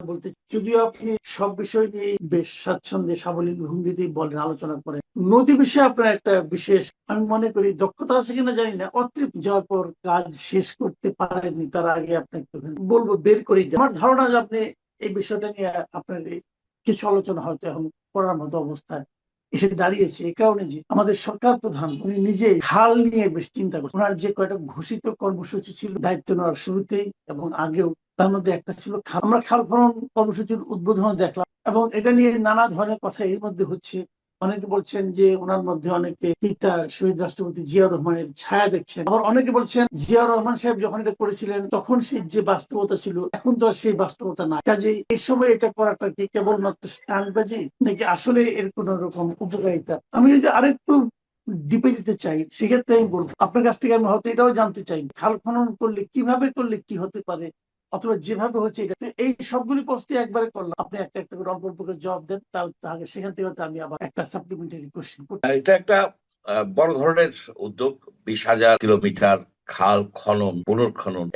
বলতে যদিও আপনি সব বিষয় নিয়ে বেশ স্বাচ্ছন্দ্যে সাবলীল ভঙ্গিতেই বলেন, আলোচনা করেন। নদী বিষয়ে আপনার একটা বিশেষ, আমি মনে করি দক্ষতা আছে কিনা জানি না, অতৃপ্ত যাওয়ার পর কাজ শেষ করতে পারেননি, তার আগে আপনাকে বলবো বের করে যান। আমার ধারণা যে আপনি এই বিষয়টা নিয়ে আপনার কিছু আলোচনা হয়তো এখন করার মতো অবস্থায় এসে দাঁড়িয়েছে। এই কারণে যে আমাদের সরকার প্রধান উনি নিজে খাল নিয়ে বেশ চিন্তা করছেন। ওনার যে কয়টা ঘোষিত কর্মসূচি ছিল দায়িত্ব নেওয়ার শুরুতেই এবং আগেও, তার মধ্যে একটা ছিল আমরা খাল খনন কর্মসূচির উদ্বোধন দেখলাম এবং এটা নিয়ে নানা ধরনের কথা এর মধ্যে হচ্ছে। অনেকে বলছেন যে ওনার মধ্যে অনেকে পিতা শহীদ রাষ্ট্রপতি জিয়াউর রহমানের ছায়া দেখছেন, আবার অনেকে বলছেন জিয়াউর রহমান সাহেব যখন এটা করেছিলেন তখন সেই যে বাস্তবতা ছিল এখন তো আর সেই বাস্তবতা না। কাজে এই সময় এটা করাটা কি কেবলমাত্র স্টান্টবাজি নাকি আসলে এর কোন রকম উপকারিতা? আমি যদি আরেকটু ডিপে যেতে চাই সেক্ষেত্রে আমি বলবো আপনার কাছ থেকে আমি হয়তো এটাও জানতে চাই খাল খনন করলে কিভাবে করলে কি হতে পারে, অথবা যেভাবে হচ্ছে এটা, এই সবগুলি প্রশ্ন একবারে করলাম, আপনি একটা একটা করে অল্প অল্প করে জবাব দেন, তাহলে সেখান থেকে হয়তো আমি আবার একটা সাপ্লিমেন্টারি কোশ্চেন করতে। এটা একটা বড় ধরনের উদ্যোগ। 20,000 কিলোমিটার খাল খনন পুনর্খনন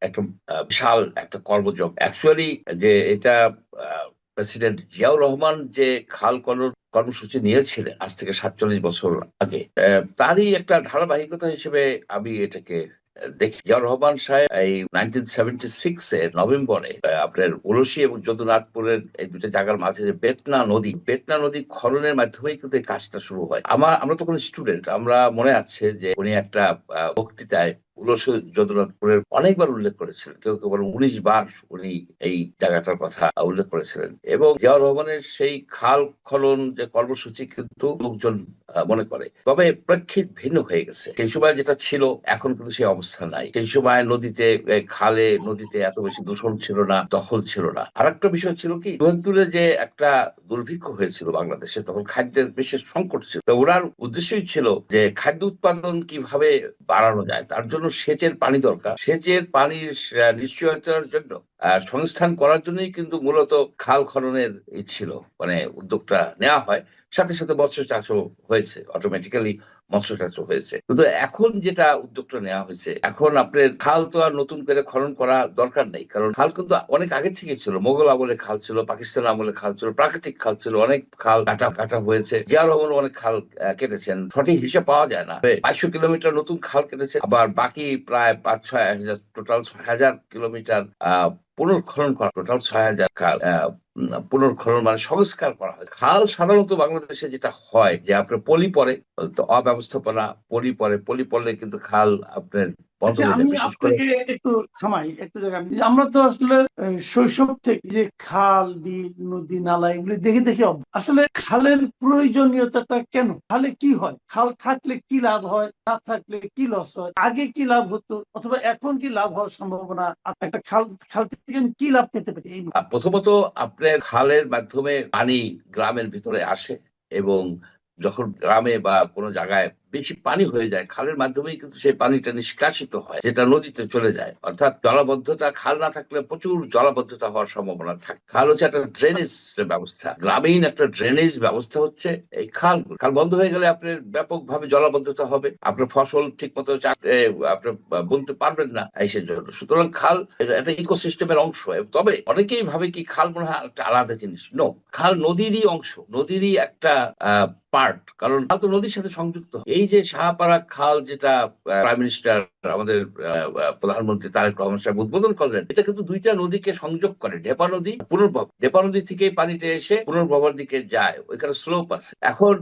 একটা বিশাল একটা কর্মযোগ অ্যাকচুয়ালি। যে এটা প্রেসিডেন্ট জিয়াউর রহমান যে খাল খনন কর্মসূচি নিয়েছিলেন আজ থেকে 47 বছর আগে, তারই একটা ধারাবাহিকতা হিসেবে আমি এটাকে দেখি। জিয়াউর রহমান সাহেব এই 1976-এর নভেম্বরে আপনার উলসি এবং যদুনাথপুরের এই দুটো জায়গার মাঝে যে বেতনা নদী খননের মাধ্যমেই কিন্তু এই কাজটা শুরু হয়। আমরা তখন স্টুডেন্ট, আমরা মনে আছে যে উনি একটা বক্তৃতায় উলসি যদুনাথপুরের অনেকবার উল্লেখ করেছিলেন, কেউ কেউ বলেন 19 বার উনি এই জায়গাটার কথা উল্লেখ করেছিলেন। এবং জিয়াউর রহমানের সেই খাল খনন যে কর্মসূচি কিন্তু লোকজন মনে করে, তবে প্রেক্ষিত ভিন্ন হয়ে গেছে। সেই সময় যেটা ছিল এখন কিন্তু সেই অবস্থা নাই। সেই সময় নদীতে এত বেশি দূষণ ছিল না, দখল ছিল না। আর একটা বিষয় ছিল কি, ৭২-এ যে একটা দুর্ভিক্ষ হয়েছিল বাংলাদেশে, তখন খাদ্যের বিশেষ সংকট ছিল। তো ওনার উদ্দেশ্যই ছিল যে খাদ্য উৎপাদন কিভাবে বাড়ানো যায়, তার জন্য সেচের পানি দরকার। সেচের পানির নিশ্চয়তার জন্য সংস্থান করার জন্যই কিন্তু মূলত খাল খননের ছিল, মানে উদ্যোগটা নেওয়া হয়। সাথে সাথে মৎস্য চাষও হয়েছে, অটোমেটিক্যালি মৎস্য চাষও হয়েছে। কিন্তু এখন যেটা উদ্যোগটা নেওয়া হয়েছে, এখন আপনার খাল তো আর নতুন করে খনন করা দরকার নেই, কারণ খাল কিন্তু অনেক আগে থেকে ছিল। মোগল আমলে খাল ছিল, পাকিস্তান আমলে খাল ছিল, প্রাকৃতিক খাল ছিল, অনেক খাল কাটা কাটা হয়েছে। জিয়াউর রহমান অনেক খাল কেটেছেন, সঠিক হিসাব পাওয়া যায় না। 2200 কিলোমিটার নতুন খাল কেটেছে, আবার বাকি প্রায় 5-6 হাজার, টোটাল 6,000 কিলোমিটার পুনর্খনন করা, টোটাল 6,000 খাল পুনর্খনন মানে সংস্কার করা হয়। খাল সাধারণত বাংলাদেশে যেটা হয় যে আপনার পলি পরে, তো অব্যবস্থাপনা, পলি পড়লে কিন্তু খাল আপনার বন্ধ আচ্ছা, হয়ে আমি যায়, বিশেষ করে। আপনাকে একটু থামাই একটা জায়গায়। আমরা তো আসলে শৈশব থেকে যে খাল বিল নদী নালা এগুলি দেখে দেখে আসলে খালের প্রয়োজনীয়তাটা কেন, খালে কি হয়, খাল থাকলে কি লাভ হয়, না থাকলে কি লস হয়, আগে কি লাভ হতো অথবা এখন কি লাভ হওয়ার সম্ভাবনা, একটা খাল খাল থেকে আমি কি লাভ পেতে পারি এই। প্রথমত আপনার খালের মাধ্যমে পানি গ্রামের ভিতরে আসে, এবং যখন গ্রামে বা কোনো জায়গায় বেশি পানি হয়ে যায়, খালের মাধ্যমেই কিন্তু সেই পানিটা নিষ্কাশিত হয়, যেটা নদীতে চলে যায়। অর্থাৎ জলাবদ্ধতা, খাল না থাকলে প্রচুর জলাবদ্ধতা হওয়ার সম্ভাবনা থাকে। খাল হচ্ছে একটা ড্রেনেজ ব্যবস্থা, গ্রামীণ একটা ড্রেনেজ ব্যবস্থা হচ্ছে এই খাল। খাল বন্ধ হয়ে গেলে আপনার ব্যাপকভাবে জলাবদ্ধতা হবে, আপনার ফসল ঠিক মতো আপনি বুনতে পারবেন না এই জন্য। সুতরাং খাল একটা ইকোসিস্টেমের অংশ। তবে অনেকেই ভাবে কি খাল মনে হয় একটা আলাদা জিনিস। নো, খাল নদীরই অংশ, নদীরই একটা পার্ট, কারণ খাল তো নদীর সাথে সংযুক্ত। এই যে শাহপাড়া খাল, যেটা প্রাইম মিনিস্টার আমাদের প্রধানমন্ত্রী তারেক রহমান সাহেব উদ্বোধন করলেন, এটা কিন্তু দুইটা নদীকে সংযোগ করে, ঢেপা নদী পুনর্ভব। ঢেপা নদী থেকে পানিটা এসে পুনর্ভবার দিকে যায়, ওইখানে স্লোপ আছে। এখন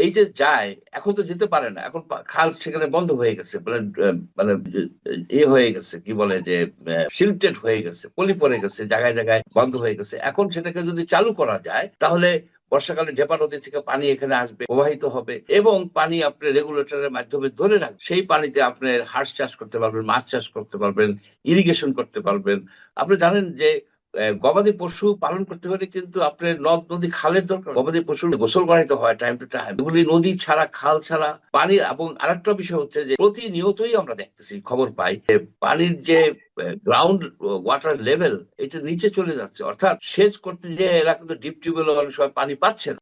এই যে যায়, এখন তো যেতে পারে না, এখন খাল সেখানে বন্ধ হয়ে গেছে, মানে হয়ে গেছে, কি বলে যে সিল্টেড হয়ে গেছে, পলি পড়ে গেছে, জায়গায় জায়গায় বন্ধ হয়ে গেছে। এখন সেটাকে যদি চালু করা যায়, তাহলে বর্ষাকালে ঢেপা নদী থেকে পানি এখানে আসবে, প্রবাহিত হবে, এবং পানি আপনি রেগুলেটরের মাধ্যমে ধরে রাখবেন। সেই পানিতে আপনি হাঁস চাষ করতে পারবেন, মাছ চাষ করতে পারবেন, ইরিগেশন করতে পারবেন। আপনি জানেন যে গবাদি পশু পালন করতে হলে কিন্তু আপনার নদ নদী খালের দরকার। গবাদি পশু গোসল করাইতে হয় টাইম টু টাইম। এগুলি নদী ছাড়া, খাল ছাড়া পানি। এবং আরেকটা বিষয় হচ্ছে যে প্রতিনিয়তই আমরা দেখতেছি, খবর পাই, পানির যে গ্রাউন্ড ওয়াটার লেভেল এটা নিচে চলে যাচ্ছে। অর্থাৎ সেচ করতে যে এরা কিন্তু ডিপ টিউবওয়েল অনেক সময় পানি পাচ্ছে না।